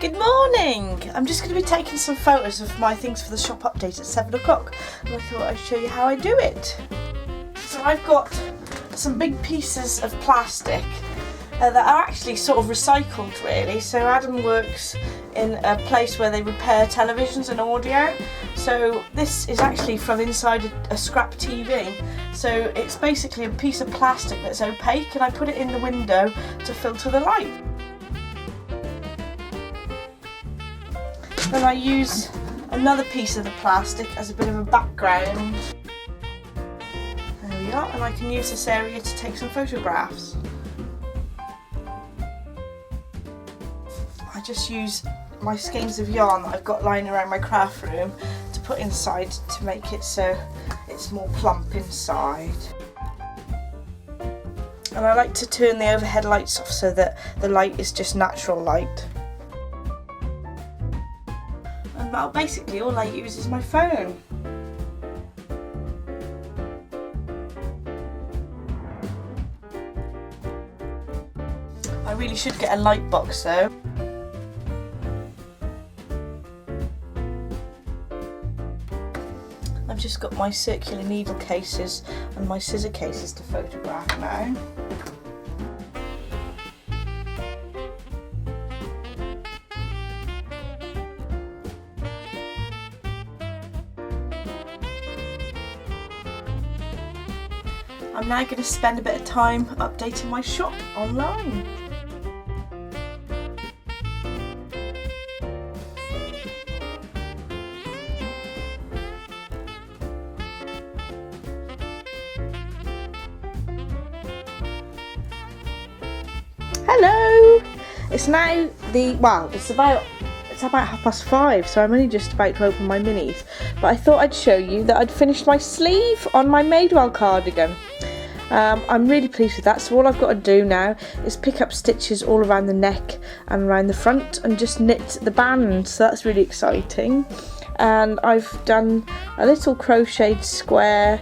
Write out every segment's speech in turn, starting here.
Good morning! I'm just going to be taking some photos of my things for the shop update at 7 o'clock, and I thought I'd show you how I do it. So I've got some big pieces of plastic that are actually sort of recycled really. So Adam works in a place where they repair televisions and audio. So this is actually from inside a scrap TV. So it's basically a piece of plastic that's opaque, and I put it in the window to filter the light. Then I use another piece of the plastic as a bit of a background. There we are, and I can use this area to take some photographs. I just use my skeins of yarn that I've got lying around my craft room to put inside to make it so it's more plump inside. And I like to turn the overhead lights off so that the light is just natural light. And well, basically all I use is my phone. I really should get a light box though. I've just got my circular needle cases and my scissor cases to photograph now. I'm now going to spend a bit of time updating my shop online. Hello! It's now it's about 5:30, so I'm only just about to open my minis. But I thought I'd show you that I'd finished my sleeve on my Madewell cardigan. I'm really pleased with that, so all I've got to do now is pick up stitches all around the neck and around the front and just knit the band, so that's really exciting. And I've done a little crocheted square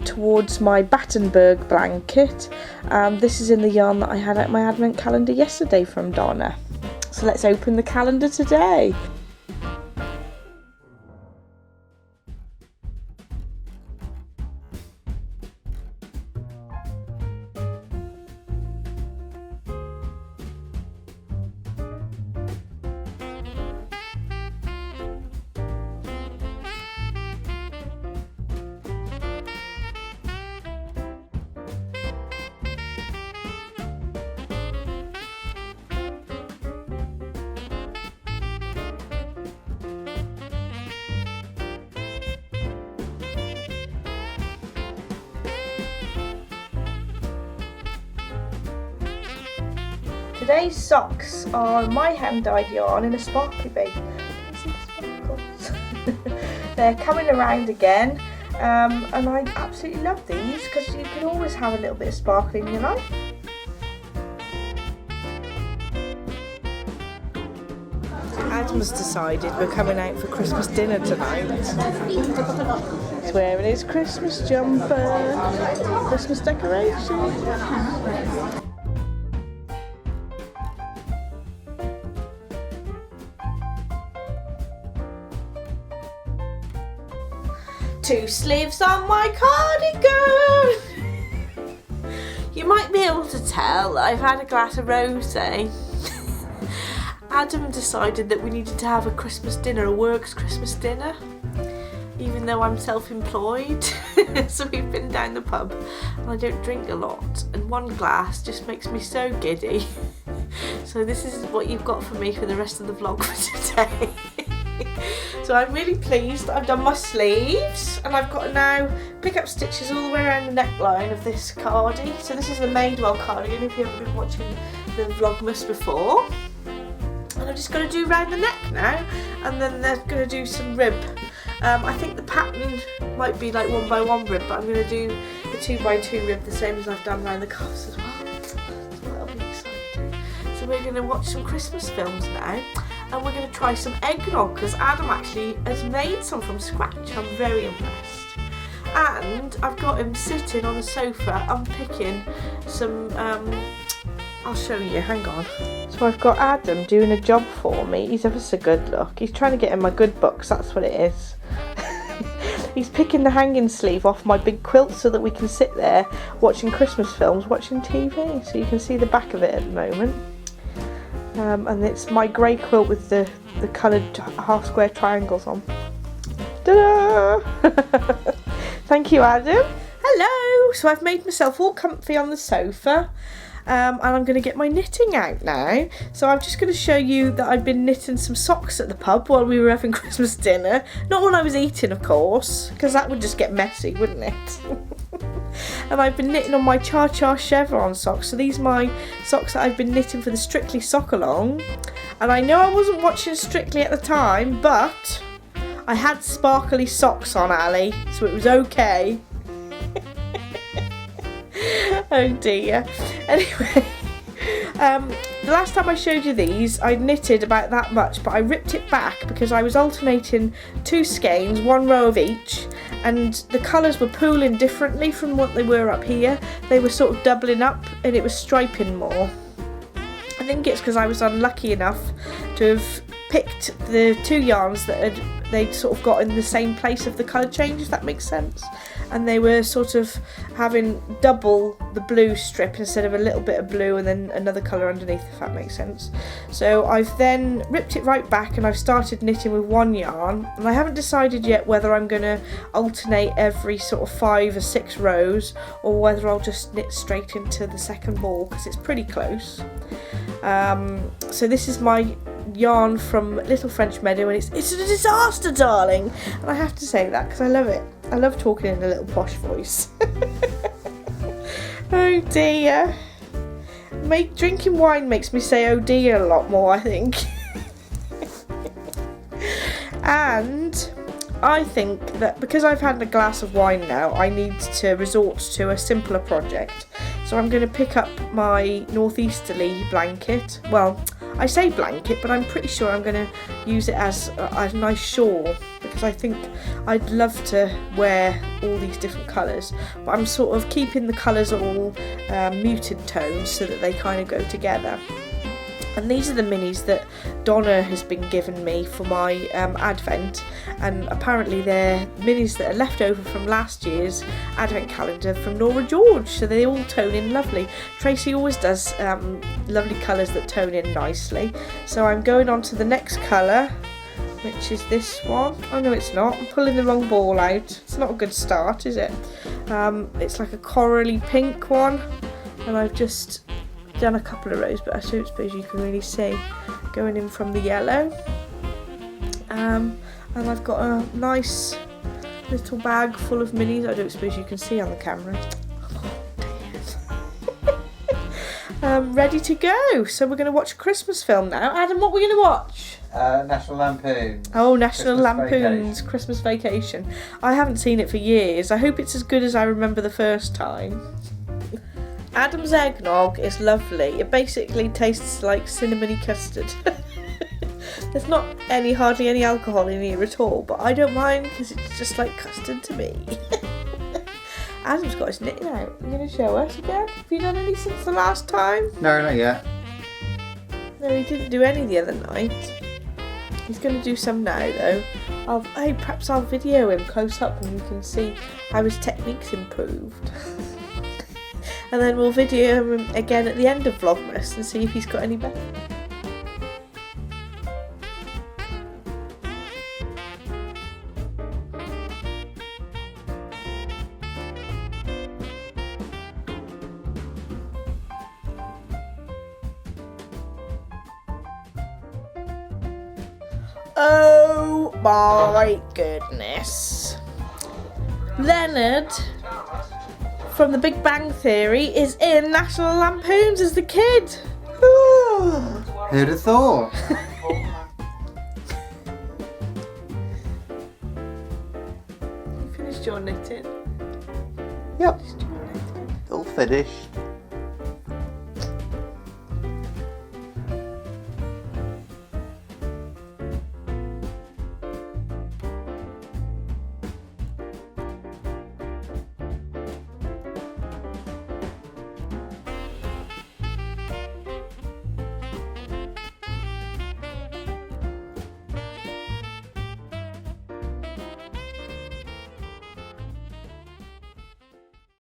towards my Battenberg blanket. This is in the yarn that I had out my advent calendar yesterday from Donna. So let's open the calendar today. Today's socks are my hand-dyed yarn in a sparkly bag. Can you see the sparkles? They're coming around again, and I absolutely love these because you can always have a little bit of sparkle in your life. Adam's decided we're coming out for Christmas dinner tonight. He's wearing his Christmas jumper, Christmas decoration. Two sleeves on my cardigan. You might be able to tell that I've had a glass of rosé. Adam decided that we needed to have a Christmas dinner, a works Christmas dinner, even though I'm self-employed. So we've been down the pub and I don't drink a lot, and one glass just makes me so giddy. So this is what you've got for me for the rest of the vlog for today. So I'm really pleased. I've done my sleeves and I've got to now pick up stitches all the way around the neckline of this cardi. So this is the Madewell cardigan if you haven't been watching the Vlogmas before. And I'm just going to do around the neck now, and then they're going to do some rib. I think the pattern might be like 1x1 rib, but I'm going to do the 2x2 rib the same as I've done around the cuffs as well. So that'll be exciting. So we're going to watch some Christmas films now. And we're going to try some eggnog because Adam actually has made some from scratch. I'm very impressed. And I've got him sitting on the sofa unpicking some, I'll show you, hang on. So So I've got Adam doing a job for me. He's ever so good, look. He's trying to get in my good books, that's what it is. He's picking the hanging sleeve off my big quilt so that we can sit there watching Christmas films, watching TV. So you can see the back of it at the moment. And it's my grey quilt with the coloured half square triangles on. Ta-da! Thank you, Adam. Hello! So I've made myself all comfy on the sofa. And I'm going to get my knitting out now. So I'm just going to show you that I've been knitting some socks at the pub while we were having Christmas dinner. Not while I was eating, of course, because that would just get messy, wouldn't it? And I've been knitting on my Cha-Cha chevron socks. So these are my socks that I've been knitting for the Strictly Sock Along. And I know I wasn't watching Strictly at the time, but I had sparkly socks on, Ali, so it was okay. Oh dear. Anyway, the last time I showed you these, I knitted about that much, but I ripped it back because I was alternating 2 skeins, 1 row of each, and the colours were pooling differently from what they were up here. They were sort of doubling up and it was striping more. I think it's because I was unlucky enough to have picked the 2 yarns that they'd sort of got in the same place of the colour change, if that makes sense. And they were sort of having double the blue strip instead of a little bit of blue and then another colour underneath, if that makes sense. So I've then ripped it right back and I've started knitting with 1 yarn, and I haven't decided yet whether I'm going to alternate every sort of 5 or 6 rows or whether I'll just knit straight into the second ball because it's pretty close. So this is my yarn from Little French Meadow, and it's a disaster, darling, and I have to say that because I love it. I love talking in a little posh voice. Oh dear. Drinking wine makes me say oh dear a lot more, I think. And I think that because I've had a glass of wine now, I need to resort to a simpler project. So I'm going to pick up my northeasterly blanket. Well, I say blanket, but I'm pretty sure I'm going to use it as a nice shawl because I think I'd love to wear all these different colours. But I'm sort of keeping the colours all muted tones so that they kind of go together. And these are the minis that Donna has been giving me for my advent, and apparently they're minis that are left over from last year's advent calendar from Nora George, so they all tone in lovely. Tracy always does lovely colours that tone in nicely. So I'm going on to the next colour, which is this one. Oh no, it's not. I'm pulling the wrong ball out. It's not a good start, is it? It's like a corally pink one, and I've just done a couple of rows, but I don't suppose you can really see going in from the yellow. And I've got a nice little bag full of minis. I don't suppose you can see on the camera. Ready to go. So we're going to watch a Christmas film now. Adam, what are we going to watch? National Lampoon. Oh, National Christmas Lampoon's Vacation. Christmas Vacation. I haven't seen it for years. I hope it's as good as I remember the first time. Adam's eggnog is lovely. It basically tastes like cinnamony custard. There's not hardly any alcohol in here at all, but I don't mind because it's just like custard to me. Adam's got his knitting out. Are you going to show us again? Have you done any since the last time? No, not yet. No, he didn't do any the other night. He's going to do some now though. Perhaps I'll video him close up and you can see how his technique's improved. And then we'll video him again at the end of Vlogmas and see if he's got any better. Oh my goodness. Leonard from The Big Bang Theory is in National Lampoons as the kid. Who'd have thought? You finished your knitting? Yep. All finished.